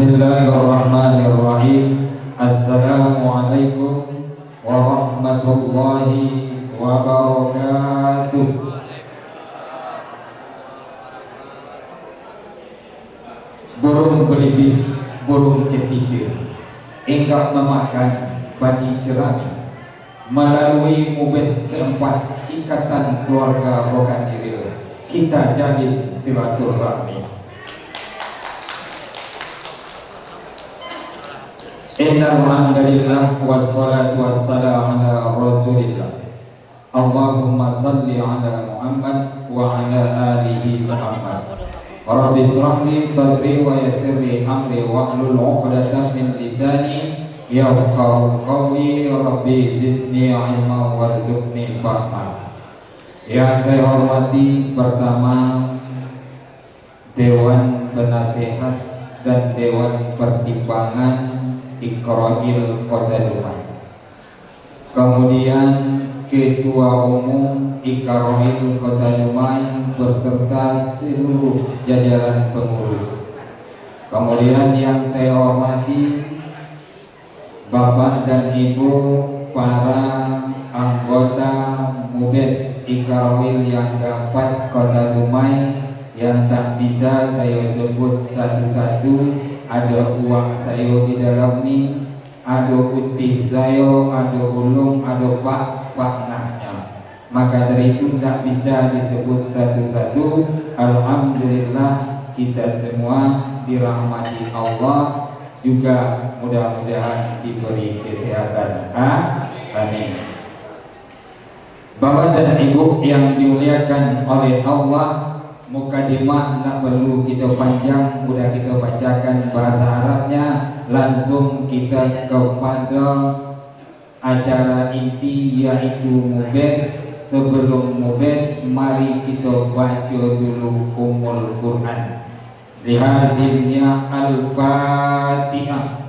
Bismillahirrahmanirrahim. Assalamualaikum warahmatullahi wabarakatuh. Burung belibis, burung ketitir, engkau memakan padi jerami melalui mubes keempat ikatan keluarga Rokaniril. Kita jalin silaturahmi. Innal hamdalillah wassalatu wassalamu ala rasulillah. Allahumma salli ala Muhammad wa ala alihi Muhammad. Rabbi shrah li sadri wa yassir li amri wahlul 'uqdatam min lisani yafqahu qawli. Rabbi zidni ilma warzuqni fahma. Yang saya hormati pertama Dewan Penasehat dan Dewan Pertimbangan Iqrail Kota Dumai, kemudian Ketua Umum Iqrail Kota Dumai beserta seluruh jajaran pengurus, kemudian yang saya hormati Bapak dan Ibu para anggota Mubes Iqrail yang keempat Kota Dumai, yang tak bisa saya sebut satu-satu. Ada uang saya di dalam ni, ada putih saya, ada ulung, ada pak-paknya. Maka dari itu tidak bisa disebut satu-satu. Alhamdulillah kita semua dirahmati Allah, juga mudah-mudahan diberi kesehatan. Amin. Bapak dan Ibu yang dimuliakan oleh Allah, mukadimah tak perlu kita panjang, mudah kita bacakan bahasa Arabnya. Langsung kita kepada acara inti, yaitu Mubes. Sebelum Mubes, mari kita baca dulu Ummul Quran. Lihazimnya Al-Fatihah.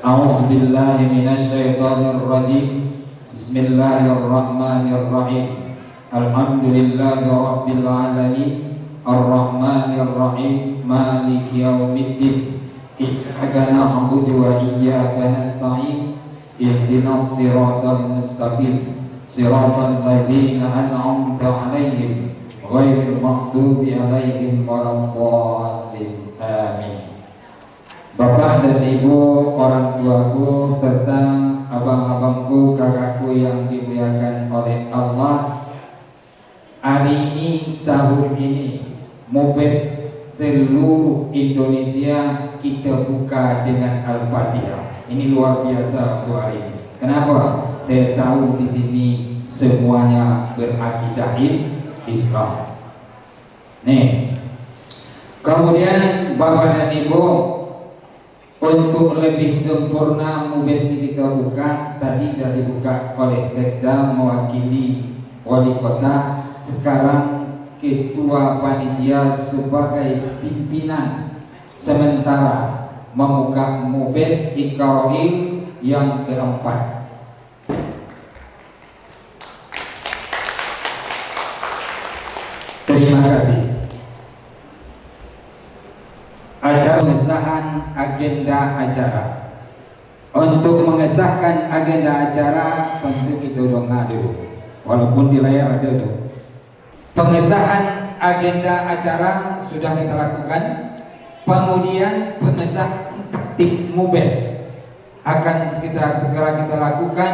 A'udzubillahi minasyaitonirrajim. Bismillahirrahmanirrahim. Alhamdulillahi rabbil alamin, arrahmanir rahim, maliki yaumiddin. Iyyaka na'budu wa iyyaka nasta'in. Ihdinas siratal mustaqim, siratal ladzina an'amta 'alaihim, ghairil maghdubi 'alaihim waladdallin. Amin. Bapak dan Ibu, orang tuaku serta abang-abangku, kakakku yang dimuliakan oleh Allah, hari ini, tahun ini, Mubes seluruh Indonesia kita buka dengan Al-Fatihah. Ini luar biasa untuk hari ini. Kenapa? Saya tahu di sini semuanya berakidah Islam. Nih, kemudian Bapak dan Ibu, untuk lebih sempurna Mubes ini kita buka. Tadi sudah dibuka oleh Sekda mewakili wali kota. Sekarang Ketua Panitia sebagai pimpinan sementara membuka Mubes Iqrail yang keempat. Terima kasih. Acara pengesahan agenda acara. Untuk mengesahkan agenda acara, tentu kita doa dulu, walaupun di layar ada tuh. Pengesahan agenda acara sudah kita lakukan. Kemudian pengesahan tertib Mubes akan segera kita lakukan.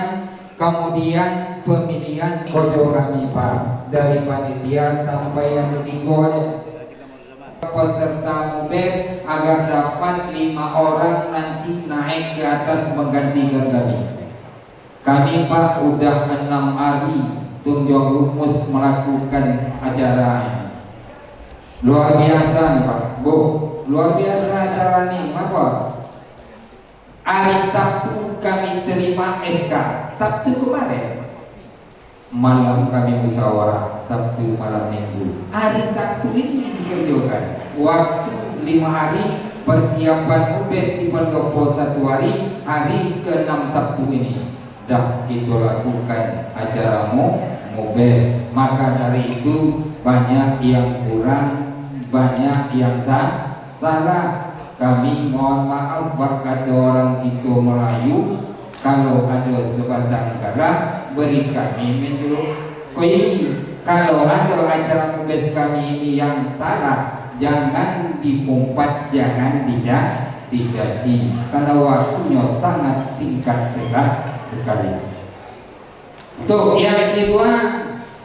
Kemudian pemilihan kode kami Pak, dari panitia sampai yang ketiga peserta Mubes, agar dapat 5 orang nanti naik ke atas menggantikan kami. Kami Pak udah 6 hari tunjuk rumus melakukan acara. Luar biasa nih Pak, Bu, luar biasa acara nih. Apa? Hari Sabtu kami terima SK. Sabtu kemarin malam kami musyawarah, Sabtu malam Minggu. Hari Sabtu ini dikerjakan. Waktu 5 hari persiapan Mubes di Pendopo 1 hari, hari ke-6 Sabtu ini dah kita lakukan acara Mubes. Maka dari itu banyak yang kurang, banyak yang salah. kami mohon maaf kata orang kita Melayu, kalau ada sebatang kara beri kami dulu. Kau ini kalau ada acara mubes kami ini yang salah, jangan diumpat, jangan dicaci. Karena waktunya sangat singkat sekali. Tuh, yang kedua,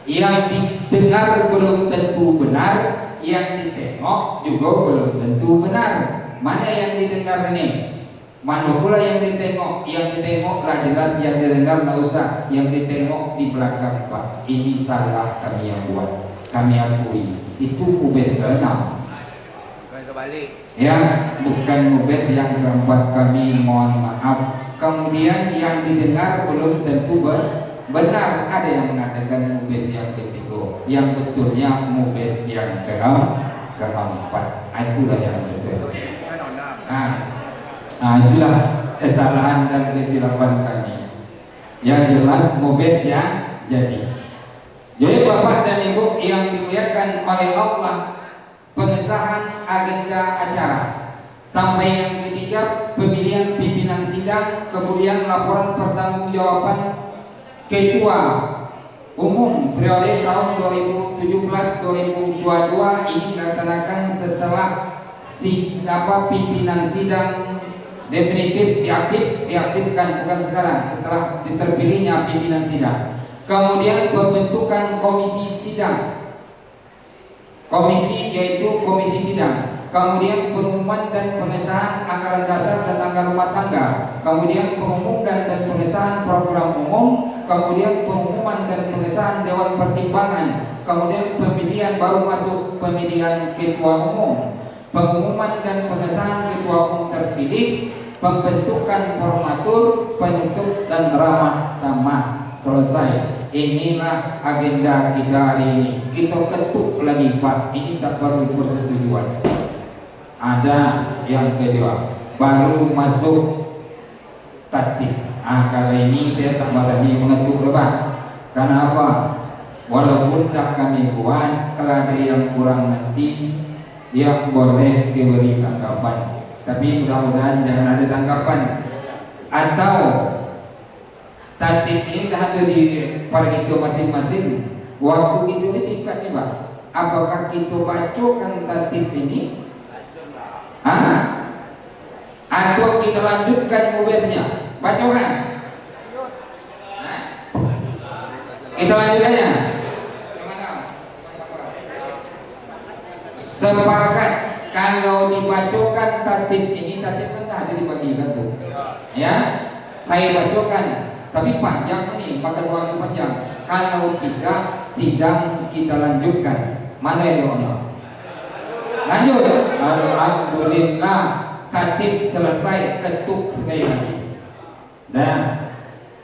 yang didengar belum tentu benar, yang ditengok juga belum tentu benar. Mana yang didengar ini? Mana pula yang ditengok? Yang ditengok lah jelas, yang didengar tak usah. Yang ditengok di belakang, Pak. Ini salah kami yang buat, kami akui. Itu mubes ke-6. Ya, bukan mubes yang keempat, kami mohon maaf. Kemudian yang didengar belum tentu benar. Ada yang mengatakan mubes yang ketiga, yang betulnya mubes yang keempat. Itulah yang betul. Itulah kesalahan dan kesilapan kami. Yang jelas mubes yang jadi. Jadi Bapak dan Ibu yang dimuliakan oleh Allah, pengesahan agenda acara sampai yang ketiga pemilihan pimpinan sidang, kemudian laporan pertanggungjawaban Ketua Umum periode tahun 2017-2022 ini dilaksanakan setelah pimpinan sidang definitif diaktifkan, bukan sekarang, setelah terpilihnya pimpinan sidang. Kemudian pembentukan komisi sidang, yaitu komisi sidang. Kemudian pengumuman dan pengesahan anggaran dasar dan anggaran rumah tangga. Kemudian pengumuman dan pengesahan program umum. Kemudian pengumuman dan pengesahan dewan pertimbangan. Kemudian pemilihan baru masuk pemilihan ketua umum. Pengumuman dan pengesahan ketua umum terpilih. Pembentukan formatur, penutup dan ramah tamah selesai. Inilah agenda kita hari ini. Kita ketuk lagi Pak. Ini tak perlu persetujuan. Ada yang kedua, baru masuk tatib. Kali ini saya tak berani mengetuk lebat. Kenapa? Walaupun dah kami buat, kalau ada yang kurang nanti, dia boleh diberi tanggapan. Tapi mudah-mudahan jangan ada tanggapan. Atau tatib ini dah ada di pada kita masing-masing. Waktu kita ini singkat nih Pak. Apakah kita bacakan tatib ini? Atau kita lanjutkan mubesnya? Bacakan. Kita lanjut aja. Sepakat kalau dibacakan tatib ini, tatib kan tak ada dibagikan tuh. Ya, saya bacakan, tapi panjang nih, makan waktu panjang. Kalau tidak, sidang kita lanjutkan. Mana yang doanya? Lanjut. Alhamdulillah, tatib selesai, ketuk sekali lagi. Dan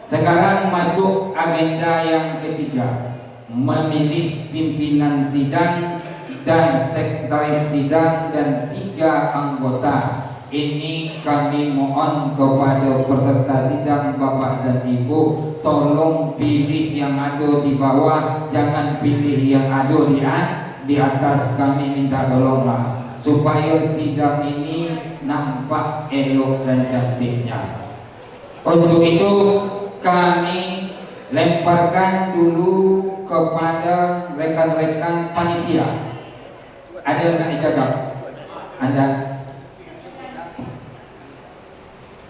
sekarang masuk agenda yang ketiga, memilih pimpinan sidang dan sekretaris sidang dan 3 anggota. Ini kami mohon kepada peserta sidang Bapak dan Ibu, tolong pilih yang ada di bawah, jangan pilih yang ada di atas. Kami minta tolonglah supaya sidang ini nampak elok dan cantiknya. Untuk itu kami lemparkan dulu kepada rekan-rekan panitia. Ada yang tak dicakap? Anda?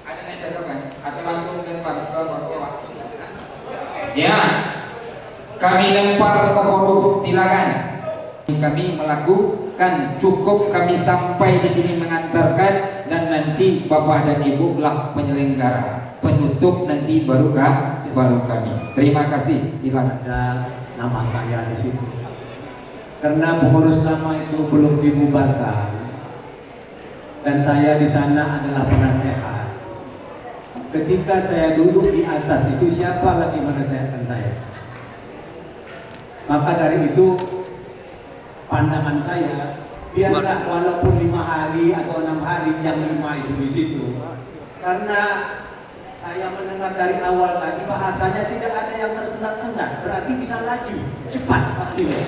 Ada yang cakap kan? Atau langsung lempar ke bawah? Ya, kami lempar ke bawah, silakan. Kami melakukan, cukup kami sampai di sini mengantarkan, dan nanti Bapak dan Ibu lah penyelenggara. Penutup nanti baru kami. Terima kasih. Silakan. Ada nama saya di situ. Karena pengurus lama itu belum dibubarkan dan saya di sana adalah penasehat. Ketika saya duduk di atas itu, siapa lagi menasehatkan saya? Maka dari itu pandangan saya, biarlah walaupun 5 hari atau 6 hari, yang 5 itu di situ. Karena saya mendengar dari awal tadi bahasanya tidak ada yang tersendat-sendat, berarti bisa laju cepat waktunya.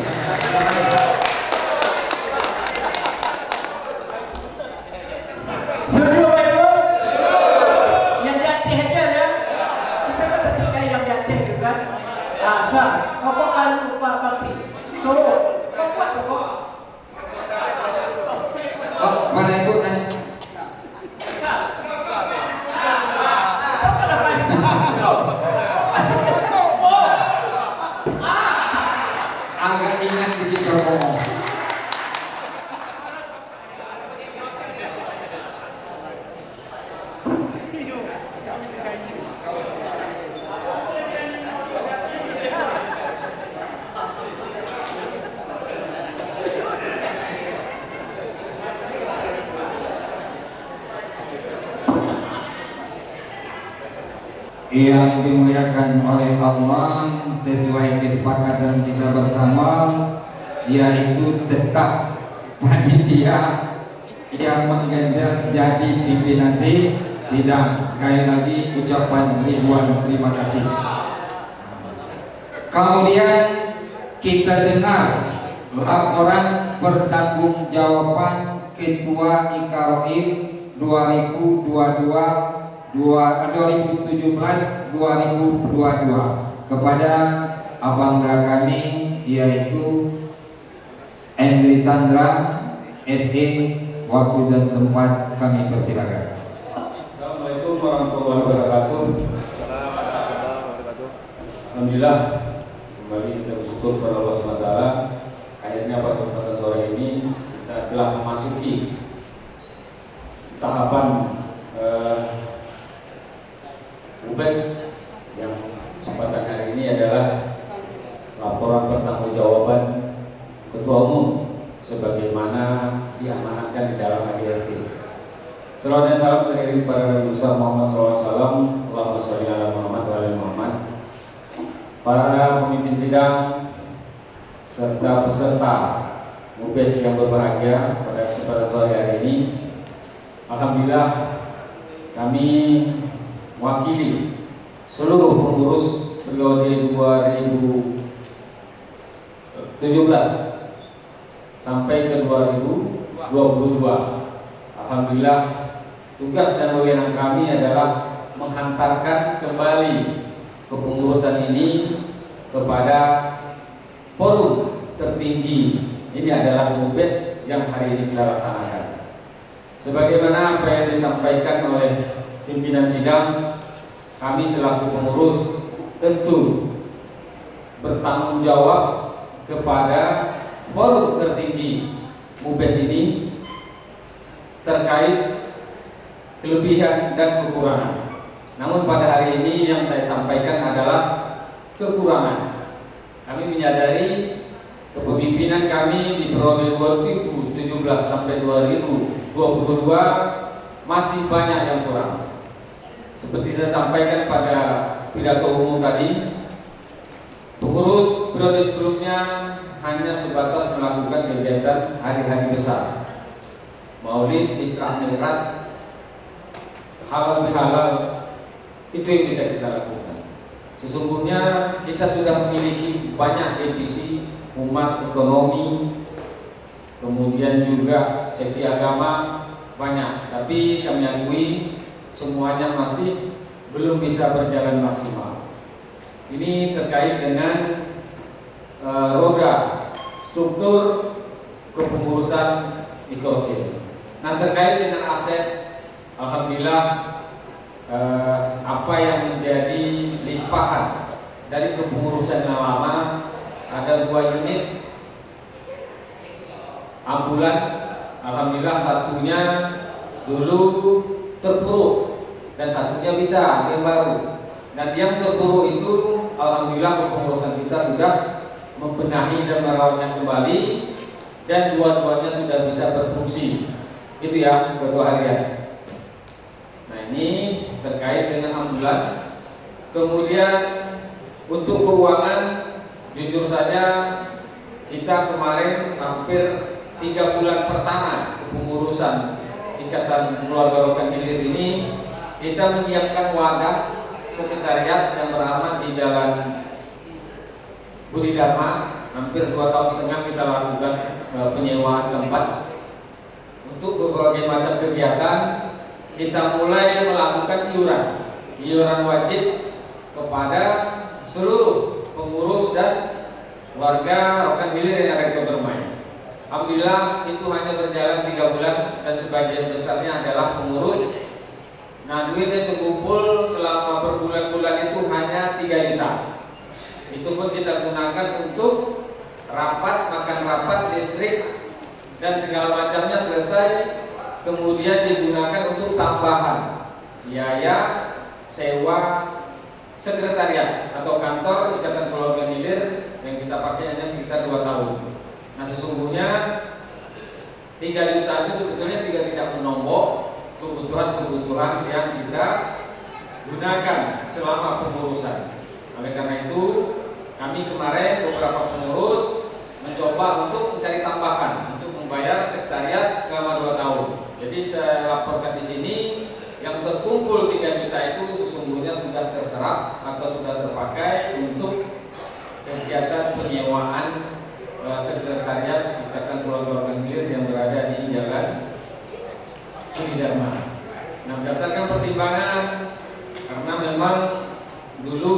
Yang dimuliakan oleh Allah, sesuai kesepakatan kita bersama, yaitu tetap panitia yang menggendel jadi pimpinan sidang. Sekali lagi ucapan ribuan terima kasih. Kemudian kita dengar laporan pertanggungjawaban Ketua IKROIM 2017-2022 kepada abangga kami, yaitu Endri Sandra SE. Waktu dan tempat kami persilakan. Assalamualaikum warahmatullahi wabarakatuh. Alhamdulillah, kembali kita bersyukur kepada Allah SWT. Akhirnya pada kesempatan sore ini kita telah memasuki tahapan UBES yang kesempatan hari ini adalah laporan pertanggungjawaban Ketua Umum sebagaimana diamanatkan di dalam HDRT. Salawat dan salam teriring pada Nabi Muhammad SAW. Allahumma sholli ala Muhammad wa ala Muhammad. Para pemimpin sidang serta peserta UBES yang berbahagia pada kesempatan sore hari ini, alhamdulillah kami mewakili seluruh pengurus periode 2017 sampai ke 2022. Alhamdulillah, tugas dan wewenang kami adalah menghantarkan kembali kepengurusan ini kepada forum tertinggi. Ini adalah UBES yang hari ini kita laksanakan. Sebagaimana apa yang disampaikan oleh pimpinan sidang, kami selaku pengurus tentu bertanggung jawab kepada forum tertinggi UBES ini terkait kelebihan dan kekurangan. Namun pada hari ini yang saya sampaikan adalah kekurangan. Kami menyadari kepemimpinan kami di periode 2017 sampai 2022 masih banyak yang kurang. Seperti saya sampaikan pada pidato umum tadi, pengurus periode sebelumnya hanya sebatas melakukan kegiatan hari-hari besar, Maulid, Isra Mi'raj, halal bihalal, itu yang bisa kita lakukan. Sesungguhnya kita sudah memiliki banyak divisi humas ekonomi, kemudian juga seksi agama banyak, tapi kami akui semuanya masih belum bisa berjalan maksimal. Ini terkait dengan roda struktur kepengurusan IKROIM. Nah, terkait dengan aset, alhamdulillah apa yang menjadi limpahan dari kepengurusan yang lama, ada 2 unit ambulan. Alhamdulillah satunya dulu terpuruk dan satunya bisa yang baru. Dan yang terpuruk itu alhamdulillah kepengurusan kita sudah membenahi dan merawatnya kembali, dan dua-duanya sudah bisa berfungsi. Gitu ya, Ketua Harian. Nah, ini terkait dengan ambulan. Kemudian untuk keuangan, jujur saja kita kemarin hampir 3 bulan pertama kepengurusan Ikatan Keluarga Rokan Hilir ini, kita menyiapkan wadah sekretariat yang beramat di Jalan Budi Dharma. Hampir 2,5 tahun kita lakukan penyewaan tempat untuk berbagai macam kegiatan. Kita mulai melakukan iuran wajib kepada seluruh pengurus dan warga Rokan Hilir yang ada di Kota Rumai. Alhamdulillah itu hanya berjalan 3 bulan dan sebagian besarnya adalah pengurus. Nah, duit yang terkumpul selama berbulan-bulan itu hanya 3 juta. Itu pun kita gunakan untuk rapat, makan rapat, listrik dan segala macamnya selesai. Kemudian digunakan untuk tambahan biaya sewa sekretariat atau kantor Ikatan Keluarga Hilir yang kita pakai hanya sekitar 2 tahun. Nah sesungguhnya 3 juta itu sebetulnya tidak menombok kebutuhan-kebutuhan yang kita gunakan selama pengurusan. Oleh karena itu kami kemarin beberapa pengurus mencoba untuk mencari tambahan untuk membayar sekretariat selama 2 tahun. Jadi saya laporkan di sini yang terkumpul 3 juta itu sesungguhnya sudah terserap atau sudah terpakai untuk kegiatan penyewaan sekretariat Ikatan Keluarga Hilir yang berada di Jalan Dharma. Nah berdasarkan pertimbangan karena memang dulu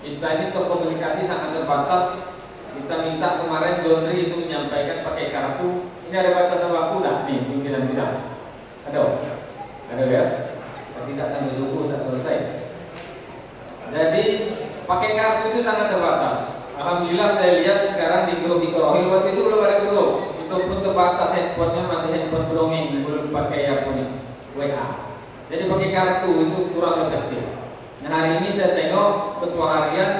kita ini terkomunikasi sangat terbatas, kita minta kemarin John Ri itu menyampaikan pakai kartu. Ini ada batasan waktu nggak nih pimpinan sidang? Ada ya? Tidak sampai subuh tak selesai. Jadi pakai kartu itu sangat terbatas. Alhamdulillah saya lihat sekarang di grup Ikorohil, waktu itu belum ada grup, itu pun terbatas, handphonenya masih handphone pendongeng, belum pakai apa nih WA. Jadi pakai kartu itu kurang efektif. Nah hari ini saya tengok ketua harian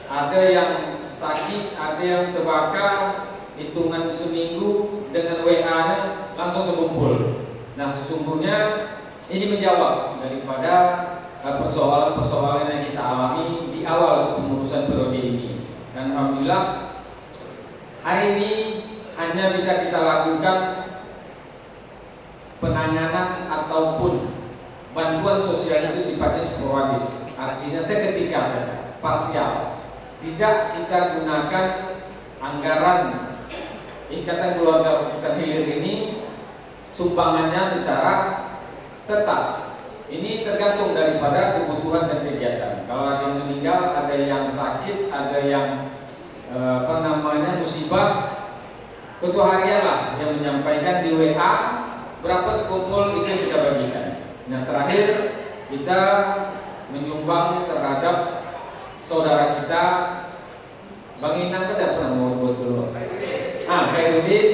ada yang sakit, ada yang terbakar, hitungan seminggu dengan WA-nya langsung terkumpul. Nah sesungguhnya ini menjawab daripada persoalan-persoalan yang kita alami di awal kepengurusan periode ini. Dan alhamdulillah hari ini hanya bisa kita lakukan penanganan ataupun bantuan sosial itu sifatnya sporadis, artinya seketika saja, parsial. Tidak kita gunakan anggaran Ikatan Keluarga Hilir ini sumbangannya secara tetap. Ini tergantung daripada kebutuhan dan kegiatan. Kalau ada yang meninggal, ada yang sakit, ada yang musibah, ketua harian lah yang menyampaikan di WA berapa terkumpul itu kita bagikan. Nah terakhir kita menyumbang terhadap saudara kita Bang Inang, saya pernah mau betul. Khairudin,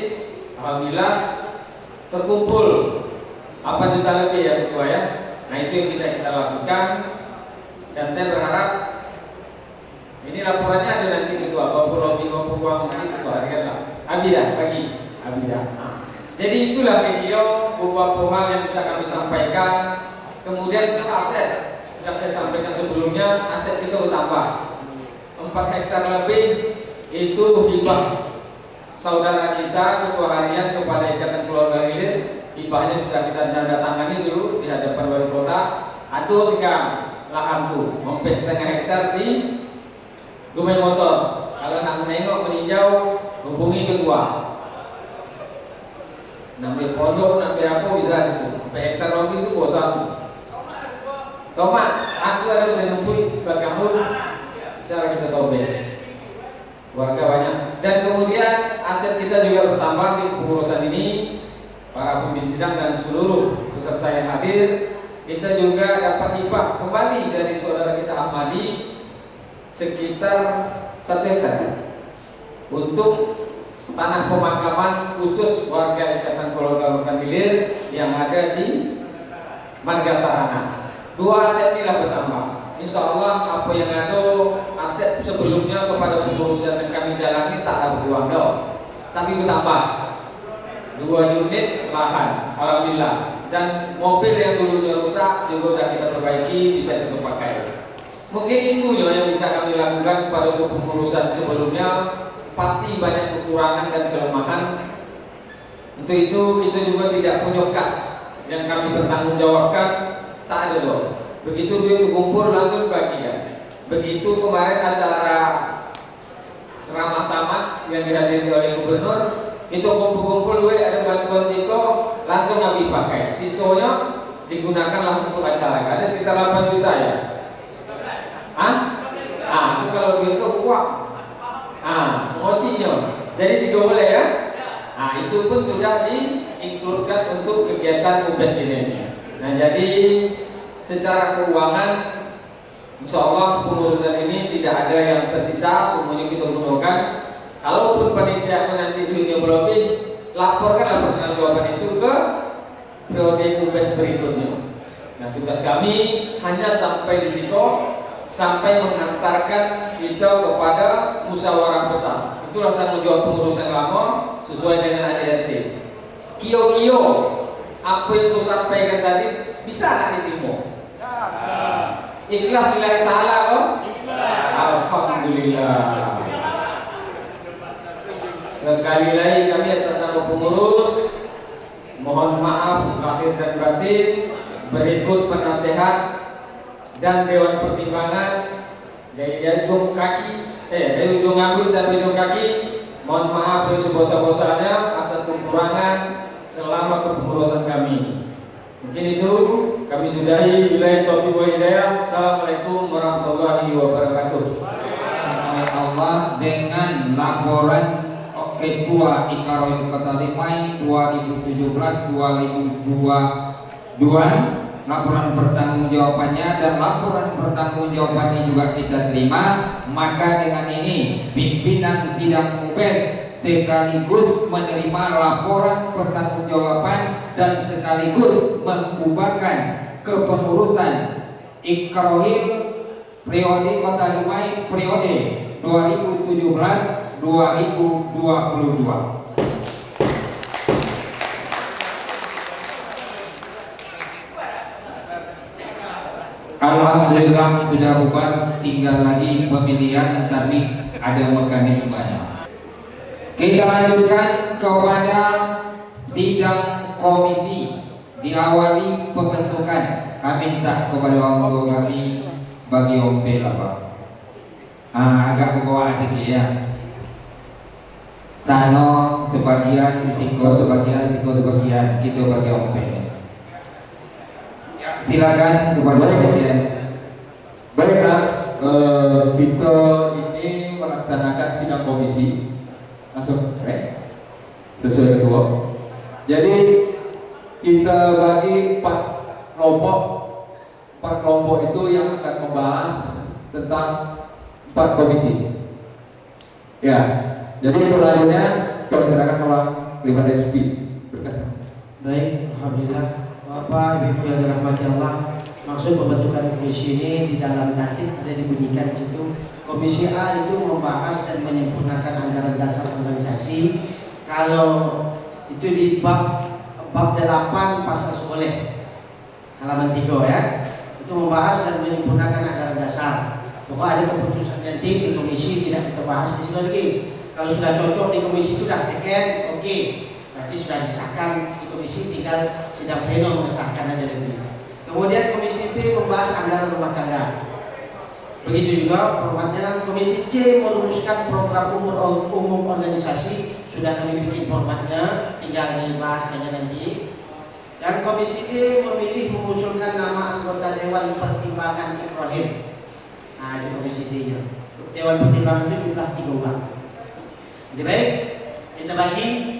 alhamdulillah terkumpul 8 juta lebih ya ketua ya. Nah itu yang bisa kita lakukan dan saya berharap ini laporannya ada nanti ketua maupun lobby maupun uang nanti ketua harian lah. Abidah pagi, Abidah. Jadi itulah kekio beberapa hal yang bisa kami sampaikan. Kemudian itu aset sudah saya sampaikan sebelumnya, aset kita bertambah 4 hektar lebih itu hibah saudara kita ketua harian kepada Ikatan Keluarga Hilir. Hibahnya sudah kita tanda tangani dulu di hadapan wali kota. Aduh sekarang lahan tuh mompet 1,5 hektar di Dumai Motor. Kalau nak menengok meninjau hubungi ketua. Nambil pondok, nambil apa bisa situ. Sampai hektar lebih itu bosan. Somat, aku ada bisa numpui belakang secara kita tobe. Warga banyak. Dan kemudian aset kita juga bertambah di pengurusan ini. Para pemimpin sidang dan seluruh peserta yang hadir, kita juga dapat hibah kembali dari saudara kita Ahmadi sekitar 1 hektar untuk tanah pemakaman khusus warga Ikatan Keluarga Hilir yang ada di Marga Sarana. 2 aset inilah bertambah. Insya Allah apa yang ada aset sebelumnya kepada pengurusan yang kami jalani tak ada berkurang dong, tapi bertambah 2 unit lahan, alhamdulillah. Dan mobil yang dulunya rusak juga sudah kita perbaiki, bisa kita pakai. Mungkin itu yang bisa kami lakukan pada kepengurusan sebelumnya. Pasti banyak kekurangan dan kelemahan. Untuk itu kita juga tidak punya kas yang kami bertanggungjawabkan, tak ada dong. Begitu duit terkumpul langsung bagikan. Begitu kemarin acara ceramah tamah yang dihadiri oleh gubernur, itu kumpul-kumpul duit ada bantuan siko langsung kami pakai. Sisonya digunakanlah untuk acara. Ada sekitar 8 juta ya. Itu kalau duit itu uang. Ngocinya. Jadi 3 boleh ya. Itu pun sudah diinkludkan untuk kegiatan UBS ini. Nah jadi secara keuangan insya Allah pengurusan ini tidak ada yang tersisa, semuanya kita gunakan. Kalaupun panitia nanti duitnya berlebih, laporkan pertanggungjawaban itu ke periode UBS berikutnya. Nah Nah, tugas kami hanya sampai di situ, sampai mengantarkan kita kepada musyawarah besar. Itulah tanggung jawab pengurus yang lama sesuai dengan ADRT. Kio-kio, apa yang aku sampaikan tadi bisa nggak diterima? Ikhlas lillahi ta'ala kok? Alhamdulillah. Sekali lagi kami atas nama pengurus mohon maaf lahir dan batin. Berikut penasehat dan Dewan Pertimbangan dari ujung kaki, dari ujung rambut sampai ujung kaki. Mohon maaf yang sebesar-besarnya atas kekurangan selama kepengurusan kami. Mungkin itu kami sudahi. Billahi taufiq wal hidayah. Assalamualaikum warahmatullahi wabarakatuh. Allah dengan laporan Ketua Ikaroil Kota Limai 2017-2022, laporan pertanggungjawabannya dan laporan pertanggungjawabannya juga kita terima. Maka dengan ini pimpinan sidang MUBES sekaligus menerima laporan pertanggungjawaban dan sekaligus membubarkan kepengurusan Ikaroil periode Kota Limai periode 2017-2022. Alhamdulillah sudah bubar, tinggal lagi pemilihan tapi ada mekanismenya. Kita lanjutkan kepada sidang komisi. Diawali pembentukan. Kami minta kepada orang kami bagi ompel apa? Agak bawa sedikit ya. Sano sebagian, Siko sebagian, Siko sebagian, kita bagi ompel. Silakan kepada bagian. Baiklah, kita ini melaksanakan sidang komisi langsung, sesuai ketua. Jadi kita bagi 4 kelompok. 4 kelompok itu yang akan membahas tentang 4 komisi. Ya, jadi selanjutnya kami serahkan orang 5 SP berkas. Baik, alhamdulillah. Bapak Ibu yang dirahmati Allah, maksud pembentukan komisi ini di dalam tatib ada dibunyikan di situ. Komisi A itu membahas dan menyempurnakan anggaran dasar organisasi. Kalau itu di bab 8 pasal 10 halaman 3 ya. Itu membahas dan menyempurnakan anggaran dasar. Pokoknya ada keputusan nanti di komisi tidak kita bahas di situ lagi. Kalau sudah cocok di komisi itu sudah teken, oke. Berarti sudah disahkan di komisi, tinggal sidang pleno mengesahkan aja dulu. Kemudian komisi B membahas anggaran rumah tangga. Begitu juga formatnya. Komisi C merumuskan program umum organisasi, sudah kami bikin formatnya, tinggal dibahas saja nanti. Dan komisi D memilih mengusulkan nama anggota Dewan Pertimbangan Ibrahim. Nah, itu komisi D nya. Dewan Pertimbangan itu jumlah 3 orang. Jadi baik, kita bagi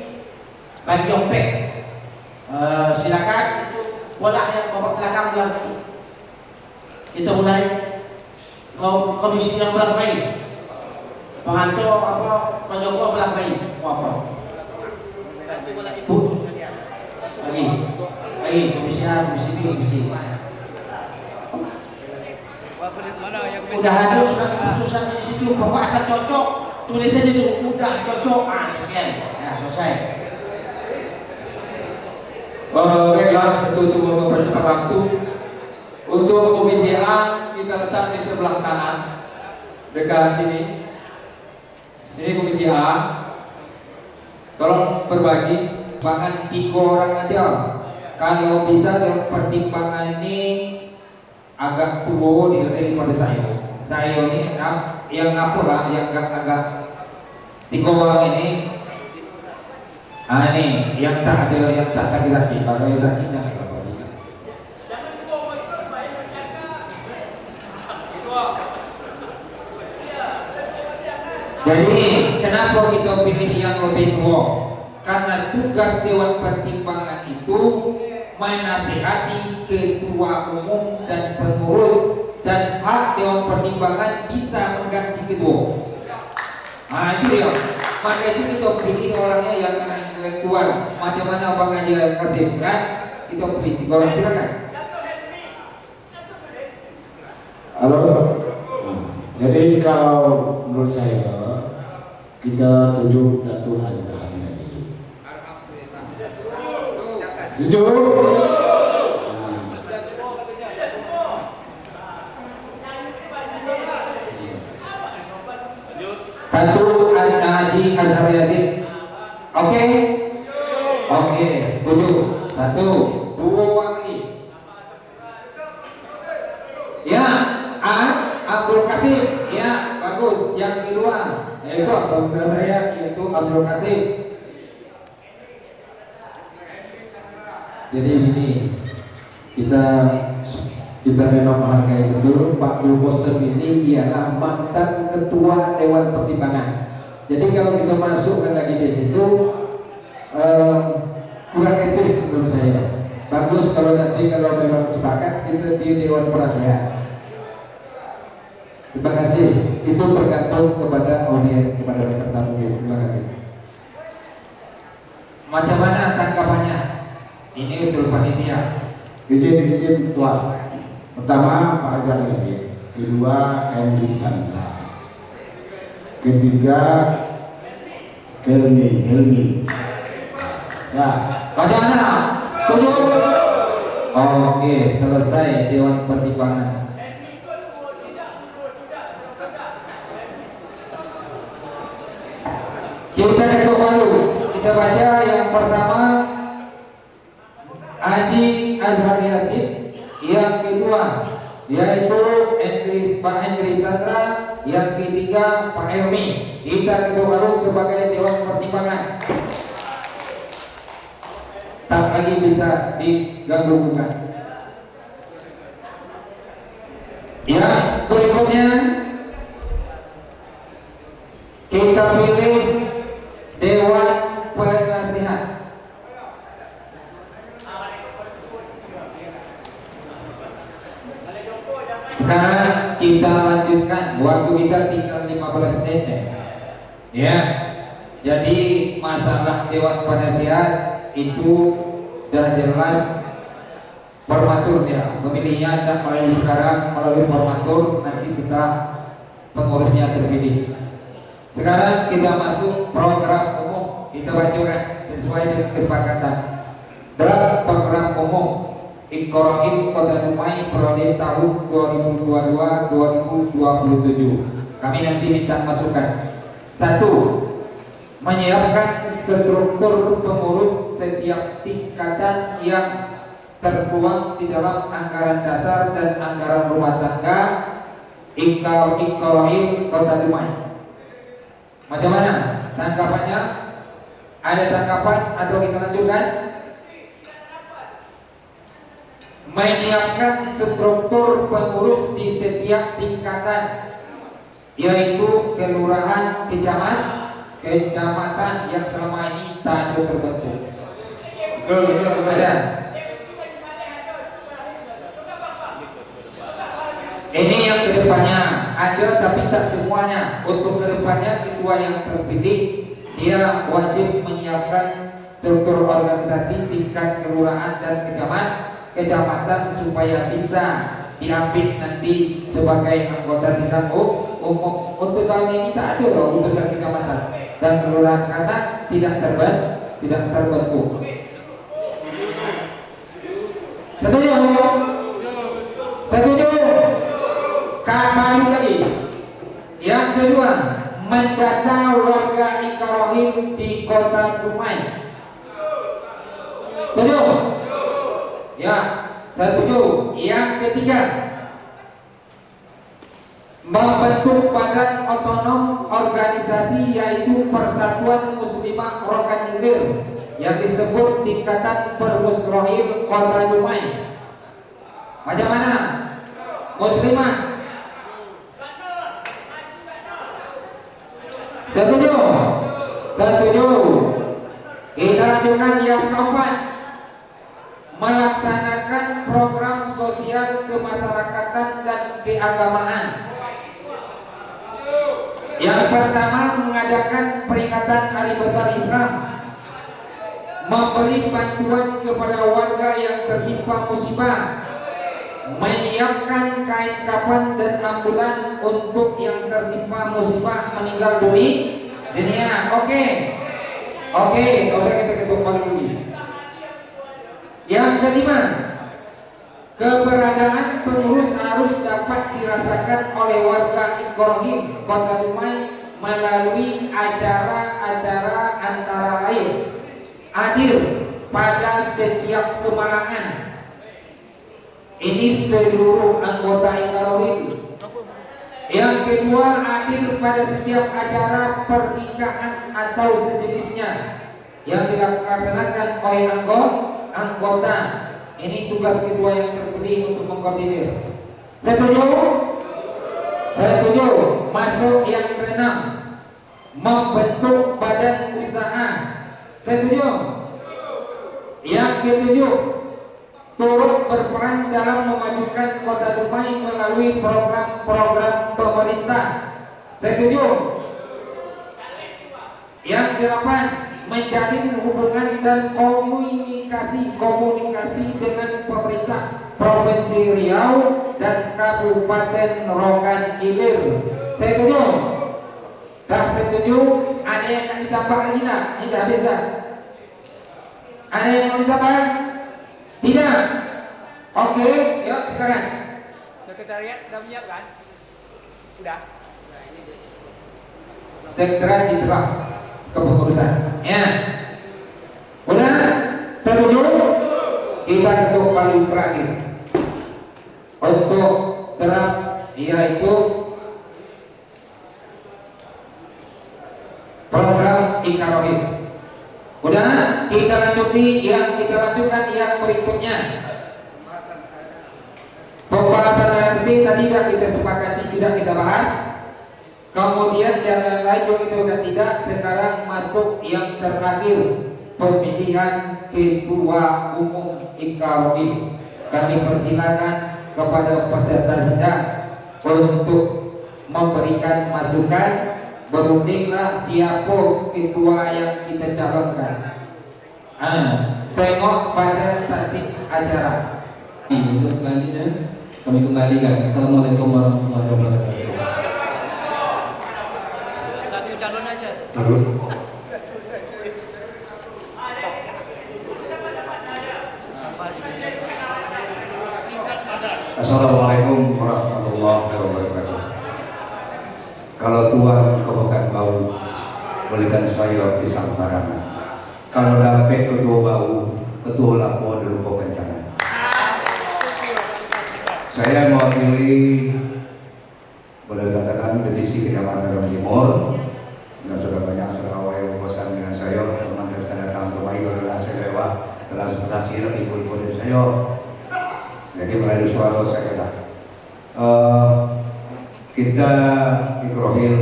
ompek. Silakan itu bola yang babak belakang belah main. Kita mulai komisi yang belah main. Pengantor apa penyokong belah main. Apa? Lagi komisi A, komisi B, komisi C. Udah ada surat keputusan di situ. Pokok asal cocok, tulis aja itu udah cocok. Sekian. Ya, selesai. Baiklah, untuk cuma mempercepat waktu. Untuk komisi A kita letak di sebelah kanan, dekat sini. Ini komisi A. Tolong berbagi. Pertimbangan 3 orang aja. Kalau bisa yang pertimbangan ini agak tua daripada saya. Saya ini yang apa lah, yang agak 3 orang ini. Ini yang tak ada, yang tak sakit-sakit. Kalau yang sakit jangan apa-apa. Jadi kenapa kita pilih yang lebih tua? Karena tugas Dewan Pertimbangan itu menasihati ketua umum dan pengurus, dan hak Dewan Pertimbangan bisa mengganti ketua. Nah itu ya. Maka itu kita pilih orangnya yang anak intelektual. Macam mana Bang Haji Kasim kan? Kita pilih 3 orang, silakan. Halo. Nah, jadi kalau menurut saya kita tunjuk Datuk Azhar Yazid. Setuju? Satu Haji Azhar Yazid. Oke? Oke, setuju. Satu, dua orang lagi. Ya, Abdul Kasim. Ya, bagus. Yang kedua, yaitu dokter saya, yaitu Abdul Kasim. Jadi ini kita memang menghargai betul Pak Dulkosem ini ialah mantan ketua Dewan Pertimbangan. Jadi kalau kita masukkan lagi di situ kurang etis menurut saya. Bagus kalau nanti kalau memang sepakat kita di Dewan Penasehat. Terima kasih. Itu tergantung kepada audiens, kepada peserta pemilu. Terima kasih. Macam mana tanggapannya? Ini usul panitia. Izin ketua. Pertama Pak Azhar Yazid, kedua Henry Sandra, ketiga Helmi. Ya, Macam mana? Setuju? Oke, selesai Dewan Pertimbangan. Kita ketuk palu. Kita baca yang pertama Haji Azhar Yazid, yang kedua yaitu Pak Henry Sandra, yang ketiga Pak Helmi. Kita ketuk palu sebagai Dewan Pertimbangan. Tak lagi bisa diganggu gugat. Ya, berikutnya kita pilih Dewan Penasehat. Sekarang kita lanjutkan, waktu kita tinggal 15 menit. Ya, jadi masalah Dewan Penasehat itu sudah jelas formaturnya. Pemilihnya tidak melalui sekarang, melalui formatur nanti setelah pengurusnya terpilih. Sekarang kita masuk program umum. Kita bacakan sesuai dengan kesepakatan. Draft program umum Iqorohim Kota Dumai periode tahun 2022-2027. Kami nanti minta masukan. 1. Menyiapkan struktur pengurus setiap tingkatan yang tertuang di dalam anggaran dasar dan anggaran rumah tangga Iqorohim Kota Dumai. Macam mana tanggapannya? Ada tanggapan atau kita lanjutkan? Menyiapkan struktur pengurus di setiap tingkatan, yaitu kelurahan, kecamatan yang selama ini tak ada terbentuk. Ada. Ini yang kedepannya ada, tapi tak semuanya. Untuk kedepannya ketua yang terpilih dia wajib menyiapkan struktur organisasi tingkat kelurahan dan kecamatan supaya bisa diambil nanti sebagai anggota sidang umum. Untuk tahun ini tak ada loh utusan kecamatan dan kelurahan karena tidak terbentuk. Setuju? Setuju? Kembali lagi. Yang kedua, mendata warga Iqorohim di Kota Dumai. Setuju? Ya, setuju. Yang ketiga, membentuk badan otonom organisasi yaitu Persatuan Muslimah Rokan Hilir yang disebut singkatan Permusrohim Kota Dumai. Macam mana? Muslimah. Setuju? Setuju. Kita lanjutkan yang keempat. Melaksanakan program sosial kemasyarakatan dan keagamaan. Yang pertama, mengadakan peringatan Hari Besar Islam, memberi bantuan kepada warga yang tertimpa musibah, menyiapkan kain kafan dan ambulan untuk yang tertimpa musibah meninggal dunia. Oke, nggak usah kita ketuk balik lagi. Yang kelima, keberadaan pengurus harus dapat dirasakan oleh warga Iqrohim Kota Dumai melalui acara-acara antara lain hadir pada setiap kemalangan. Ini seluruh anggota Iqrohim. Yang kedua, hadir pada setiap acara pernikahan atau sejenisnya yang dilaksanakan oleh anggota. Ini tugas kedua yang terpilih untuk mengkoordinir. Setuju? Setuju. Masuk yang keenam, membentuk badan usaha. Setuju? Yang ketujuh, turut berperan dalam memajukan Kota Dumai melalui program-program pemerintah. Setuju? Yang delapan, menjalin hubungan dan komunikasi dengan pemerintah Provinsi Riau dan Kabupaten Rokan Hilir. Setuju? Tak setuju? Ada yang nak ditambah lagi nak? Ini dah habis dah. Ada yang mau ditambah? Tidak? Oke, yuk sekarang. Sekretariat sudah menyiapkan? Sudah? Sekretariat diterap kepengurusan. Ya. Udah? Setuju? Kita ketuk paling terakhir untuk terap, yaitu program Iqrohim. Udah? Kita lanjutkan yang berikutnya. Pembahasan ART tadi sudah kita sepakati, tidak kita bahas. Kemudian yang lain juga kita sudah tidak. Sekarang masuk yang terakhir, pemilihan ketua umum Iqrohim. Kami persilakan kepada peserta sidang untuk memberikan masukan. Berundinglah siapa ketua yang kita calonkan. Tengok pada tertib acara. Untuk selanjutnya kami kembalikan. Assalamualaikum warahmatullahi wabarakatuh. Satu calon aja. Terus. Assalamualaikum warahmatullahi wabarakatuh. Kalau Tuhan kebukan bau, belikan saya pisang barangan. Kalau dapat ketua bau, ketua lapo dulu bukan jangan. Saya mewakili, boleh dikatakan divisi Kecamatan Rembang Timur, dan sudah banyak serawai bosan dengan saya. Teman saya datang ke Rumah adalah saya lewat transportasi lebih ikut dari saya. Jadi melalui suara saya lah. Kita Iqrohim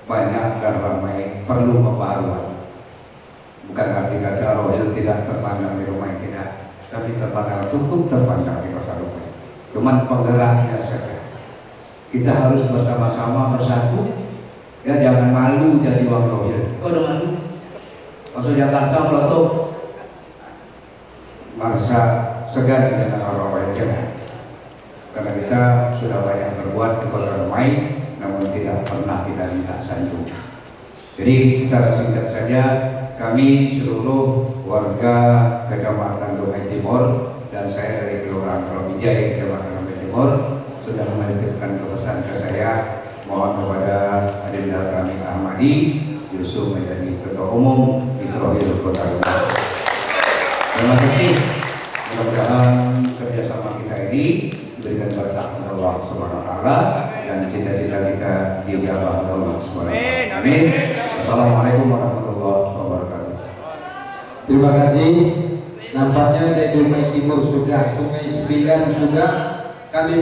banyak dan ramai perlu pembaruan. Bukan arti kata Rohil tidak terpandang di rumah tidak, tapi cukup terpandang di Kota Dumai. Cuman penggeraknya saja. Kita harus bersama-sama bersatu. Ya, jangan malu jadi wong Rohil. Kau udah malu? Masuk Jakarta melotok, merasa segan dengan orang Rohil, jangan. Karena kita sudah banyak berbuat di Kota Dumai, namun tidak pernah kita minta sanjung. Jadi secara singkat saja, kami seluruh warga Kecamatan Dumai Timur dan saya dari Kelurahan Kalobijai Kecamatan Dumai Timur sudah menitipkan pesan ke saya, mohon kepada adinda kami Ahmadi Yusuf menjadi Ketua Umum Iqrohim Kota Dumai. Terima kasih. Mudah-mudahan kerjasama kita ini diberikan berkah Allah Subhanahu wa taala dan cita-cita kita diijabah Allah Subhanahu wa taala. Amin. Assalamualaikum warahmatullahi wabarakatuh. Terima kasih. Nampaknya dari Dumai Timur sudah, Sungai Sembilan sudah. Kami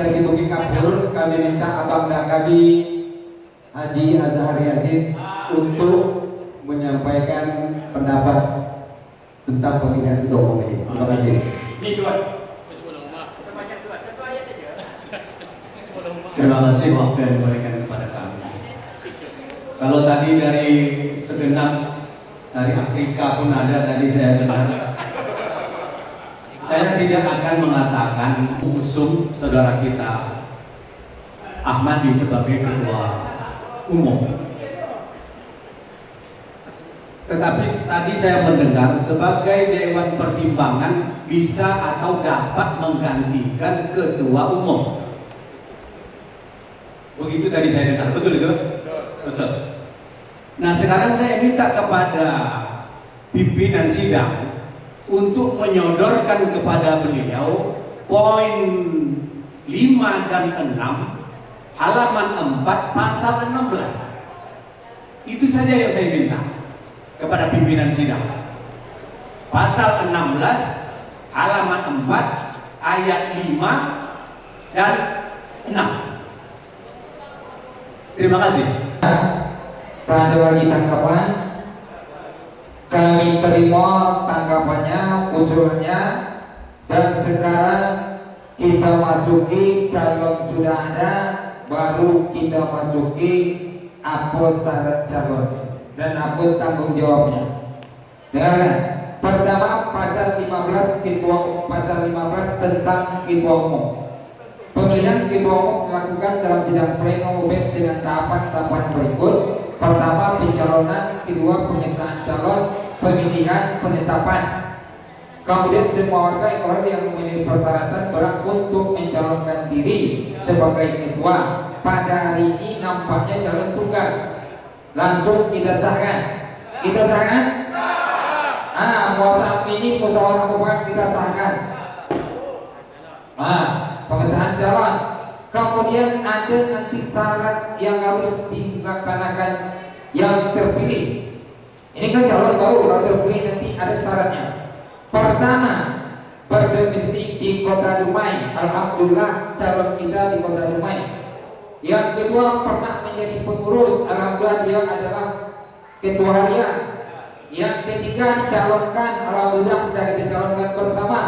dari Bukit Kapur, kami minta abang dan kami Haji Azhar Yazid untuk menyampaikan pendapat tentang pemilihan ketua umum ini. Terima kasih. Terima kasih waktu yang diberikan kepada kami. Kalau tadi dari segenap dari Afrika pun ada tadi saya dengar. Saya tidak akan mengatakan mengusung saudara kita Ahmadi sebagai ketua umum. Tetapi tadi saya mendengar sebagai Dewan Pertimbangan bisa atau dapat menggantikan ketua umum. Begitu tadi saya dengar, betul itu? Betul. Nah sekarang saya minta kepada pimpinan sidang untuk menyodorkan kepada beliau poin 5 dan 6 halaman 4 pasal 16. Itu saja yang saya minta kepada pimpinan sidang. Pasal 16 halaman 4 ayat 5 dan 6. Terima kasih. Tak ada lagi tanggapan. Kami terima tanggapannya, usulannya, dan sekarang kita masuki calon sudah ada, baru kita masuki apa syarat calon dan apa tanggung jawabnya. Dengarkan. Pertama pasal 15 pasal 15 tentang ketua umum. Pemilihan ketua umum dilakukan dalam sidang pleno UBS dengan tahapan-tahapan berikut. Pertama pencalonan, kedua pengesahan calon, pemilihan, penetapan. Kemudian semua warga yang memenuhi persyaratan berhak untuk mencalonkan diri sebagai ketua. Pada hari ini nampaknya calon tunggal. Langsung kita sahkan. Kita sahkan? Muasalah ini musyawarah mufakat kita sahkan. Pengesahan calon. Kemudian ada nanti syarat yang harus dilaksanakan yang terpilih. Ini kan calon baru, kalau terpilih nanti ada syaratnya. Pertama, berdomisili di Kota Dumai. Alhamdulillah calon kita di Kota Dumai. Yang kedua, pernah menjadi pengurus. Alhamdulillah dia adalah ketua harian. Yang ketiga, dicalonkan. Alhamdulillah sudah kita calonkan bersama.